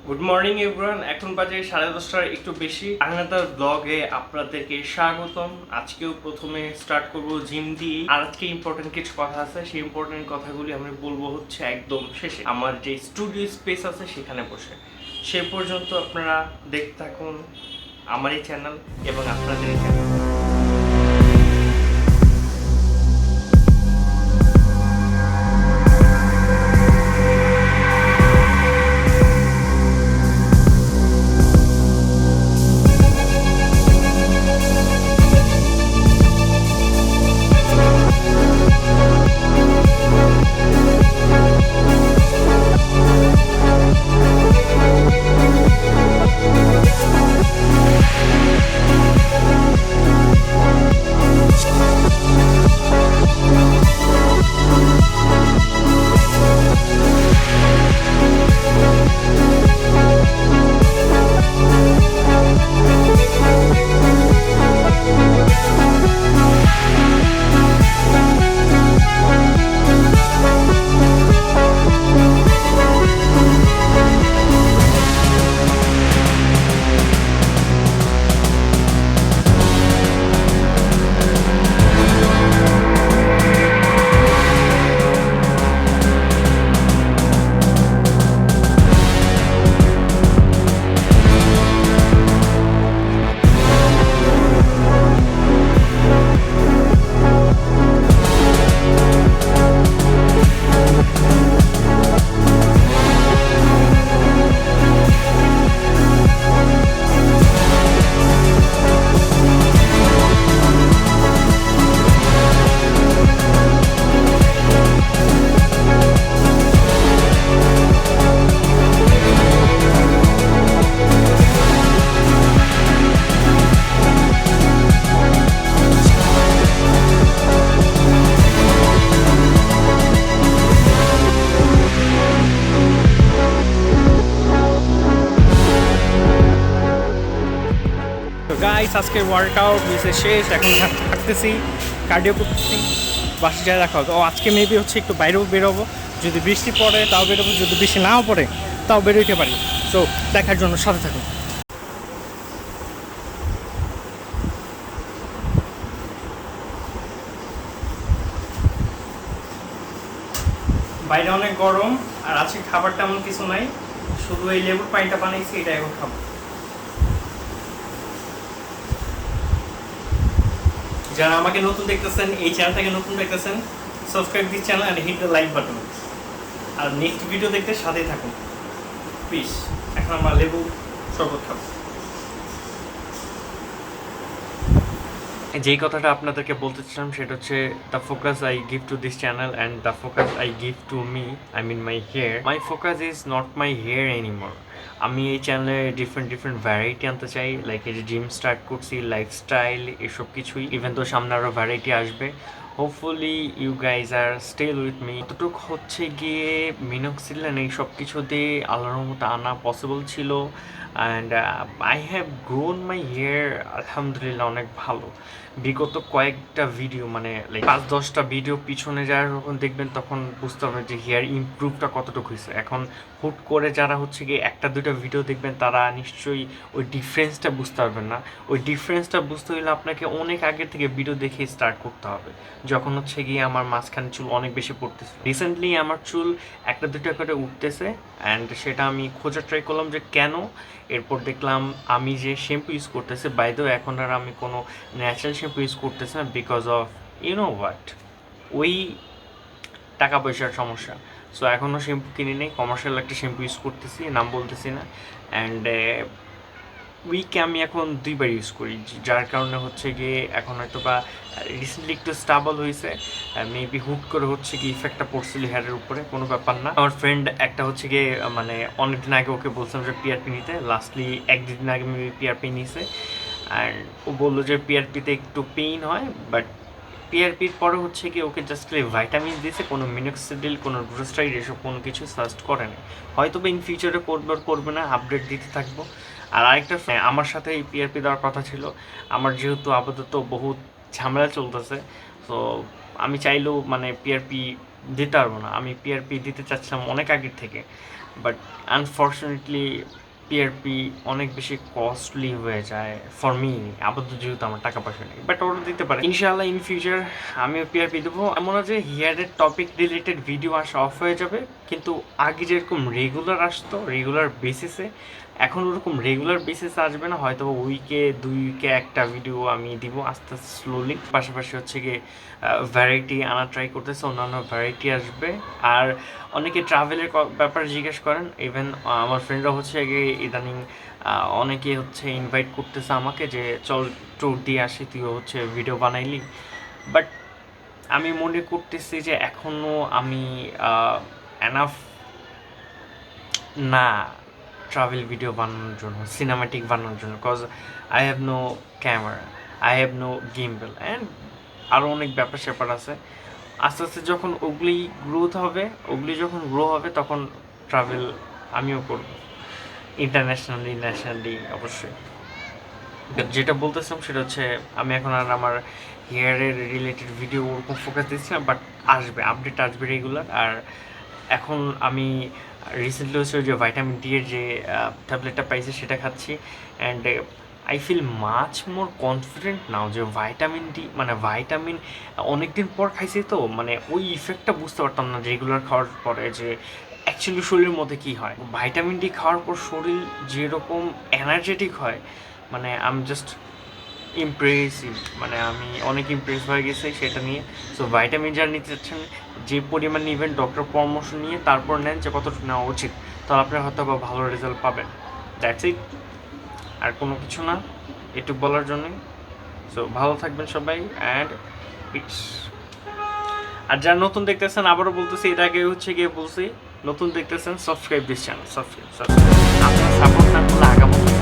Good morning everyone. এখন বাজে 10:30টার একটু বেশি। আহনাতার ব্লগে আপনাদেরকে স্বাগতম। আজকেও প্রথমে স্টার্ট করব জিম দিয়ে। আর আজকে ইম্পর্টেন্ট কিছু কথা আছে, সেই ইম্পর্টেন্ট কথাগুলি আমি বলবো হচ্ছে একদম শেষে, আমার যে স্টুডিও স্পেস আছে সেখানে বসে। সে পর্যন্ত আপনারা দেখতে থাকুন আমার এই চ্যানেল এবং আপনাদের এই চ্যানেল। গাইস, আজকের ওয়ার্কআউট হয়েছে শেষ। এখন থাকতেছি, কার্ডিও করতেছি, বাসে যায় দেখা হবে। আজকে মেবি হচ্ছে একটু বাইরেও বেরোবো, যদি বৃষ্টি পড়ে তাও বেরোবো, যদি বৃষ্টি নাও পড়ে তাও বেরোইতে পারি। সো দেখার জন্য সাথে থাকুন। বাইরে অনেক গরম, আর আজকে খাবার তেমন কিছু নাই, শুধু এই লেবুর পানিটা বানিয়েছি, এটা এখন খাবো। যারা আমাকে নতুন দেখতেছেন, এই চ্যানেলটাকে নতুন দেখতেছেন, subscribe this channel and hit the like button. আর নেক্সট ভিডিও দেখতে সাথেই থাকুন প্লিজ। এখন আমরা লেবু শরবত খাবো। যেই কথাটা আপনাদেরকে বলতে চাইলাম সেটা হচ্ছে, the focus I give to this channel and the focus I give to me, I mean my hair. My focus is not my hair anymore. আমি এই চ্যানেলে ডিফারেন্ট ভ্যারাইটি আনতে চাই, লাইক এই যে জিম স্টার্ট করছি, লাইফস্টাইল, এসব কিছুই। ইভেন তো সামনে আরও ভ্যারাইটি আসবে। Hopefully you guys are still with me. কতটুকু হচ্ছে গিয়ে মিনোক্সিডিল এই সব কিছু দিয়ে আল্লাহর মতো আনা পসিবল ছিল। And I have grown my hair আলহামদুলিল্লাহ অনেক ভালো। বিগত কয়েকটা ভিডিও, মানে লাইক 5-10টা ভিডিও পিছনে যারা যখন দেখবেন তখন বুঝতে পারবেন যে হেয়ার ইমপ্রুভটা কতটুকু হয়েছে। এখন হুট করে যারা হচ্ছে গিয়ে 1-2টা ভিডিও দেখবেন তারা নিশ্চয়ই ওই ডিফারেন্সটা বুঝতে পারবেন না। ওই ডিফারেন্সটা বুঝতে হলে আপনাকে অনেক আগে থেকে ভিডিও দেখে স্টার্ট করতে হবে, যখন হচ্ছে গিয়ে আমার মাঝখানে চুল অনেক বেশি পড়তেছে। রিসেন্টলি আমার চুল 1-2টা করে উঠতেছে, অ্যান্ড সেটা আমি খোঁজার ট্রাই করলাম যে কেন। এরপর দেখলাম আমি যে শ্যাম্পু ইউজ করতেছি, বাই দ্য ওয়ে এখন আর আমি কোনো ন্যাচারাল শ্যাম্পু ইউজ করতেছি না, বিকজ অফ হোয়াট, ওই টাকা পয়সার সমস্যা। সো এখনও শ্যাম্পু কিনে নেই, কমার্শিয়াল একটা শ্যাম্পু ইউজ করতেছি, নাম বলতেছি না। অ্যান্ড উইকে আমি এখন 2বার ইউজ করি, যার কারণে হচ্ছে গিয়ে এখন হয়তো বা রিসেন্টলি একটু স্টাবল হয়েছে। মেবি হুট করে হচ্ছে কি ইফেক্টটা পড়ছিল হেয়ারের উপরে, কোনো ব্যাপার না। আমার ফ্রেন্ড একটা হচ্ছে গিয়ে মানে অনেকদিন আগে ওকে বলছিলাম যে পিআরপি নিতে, লাস্টলি 1-2 দিন আগে মেবি পিআরপি নিছে। অ্যান্ড ও বললো যে পিআরপিতে একটু পেইন হয়, বাট পিআরপির পরে হচ্ছে কি ওকে জাস্ট ভাইটামিন দিয়েছে, কোনো মিনোক্সিডিল, কোনো গ্লুটাথাইড এসব কোনো কিছু সাজেস্ট করে না। হয়তো বা ইন ফিউচারে করবে আর করবে না, আপডেট দিতে থাকবো। আর আরেকটা আমার সাথে এই পিআরপি দেওয়ার কথা ছিল। আমার যেহেতু আপাতত বহুত ঝামেলা চলতেছে, তো আমি চাইলেও মানে পিআরপি দিতে পারবো না। আমি পিআরপি দিতে চাচ্ছিলাম অনেক আগের থেকে, বাট আনফর্চুনেটলি পিআরপি অনেক বেশি কস্টলি হয়ে যায় ফর মি, আপাতত যেহেতু আমার টাকা পয়সা নেই। বাট ওরা দিতে পারে ইনশাআল্লাহ, ইন ফিউচার আমিও পিআরপি দেবো। এমন না যে হেয়ারের টপিক রিলেটেড ভিডিও আসা অফ হয়ে যাবে, কিন্তু আগে যেরকম রেগুলার আসতো রেগুলার বেসিসে, এখন ওরকম রেগুলার বেসিসে আসবে না, হয়তো উইকে 2 উইকে একটা ভিডিও আমি দিব আস্তে আস্তে স্লোলি। পাশাপাশি হচ্ছে গিয়ে ভ্যারাইটি আনা ট্রাই করতেছে, অন্যান্য ভ্যারাইটি আসবে। আর অনেকে ট্রাভেলের ব্যাপারে জিজ্ঞেস করেন, ইভেন আমার ফ্রেন্ডরা হচ্ছে গিয়ে ইদানিং অনেকে হচ্ছে ইনভাইট করতেছে আমাকে যে চল ট্যুর দিয়ে আসি, তুইও হচ্ছে ভিডিও বানাইলি। বাট আমি মনে করতেছি যে এখনও আমি এনাফ না ট্রাভেল ভিডিও বানানোর জন্য, সিনেমাটিক বানানোর জন্য, cause I have no camera, I have no gimbal and আরও অনেক ব্যাপার স্যাপার আছে। আস্তে আস্তে যখন ওগুলি যখন গ্রো হবে তখন ট্রাভেল আমিও করব, ইন্টারন্যাশনালি ন্যাশনালি অবশ্যই। যেটা বলতেছিলাম সেটা হচ্ছে আমি এখন আর আমার হেয়ারের রিলেটেড ভিডিও ওরকম ফোকাস দিচ্ছি না, বাট আসবে, আপডেট আসবে রেগুলার। আর এখন আমি রিসেন্টলি হচ্ছে যে ভাইটামিন ডি এর যে ট্যাবলেটটা পাইছি সেটা খাচ্ছি, and I feel much more confident now যে ভাইটামিন ডি মানে ভাইটামিন অনেক দিন পর খাইছি, তো মানে ওই ইফেক্টটা বুঝতে পারতাম না রেগুলার খাওয়ার পরে যে অ্যাকচুয়ালি শরীরের মধ্যে কী হয়। ভাইটামিন ডি খাওয়ার পর শরীর যেরকম এনার্জেটিক হয়, মানে আই এম জাস্ট ইমপ্রেসিভ, মানে আমি অনেক ইমপ্রেস হয়ে গেছি সেটা নিয়ে। সো ভাইটামিন যারা নিতে চাচ্ছেন, যে পরিমাণ নেবেন ডক্টর পরামর্শ নিয়ে তারপর নেন যে কতটুকু নেওয়া উচিত, তাহলে আপনার হয়তো বা ভালো রেজাল্ট পাবেন। দ্যাটস ইট, আর কোনো কিছু না এটুকু বলার জন্যই। সো ভালো থাকবেন সবাই, অ্যান্ড পিস। আর যারা নতুন দেখতেছেন, আবারও বলতেছি, এর আগে হচ্ছে গিয়ে বলছি, নতুন দেখতেছেন সাবস্ক্রাইব দিস চ্যানেল, সাবস্ক্রাইব আপনার সাপোর্ট না করলে আগামী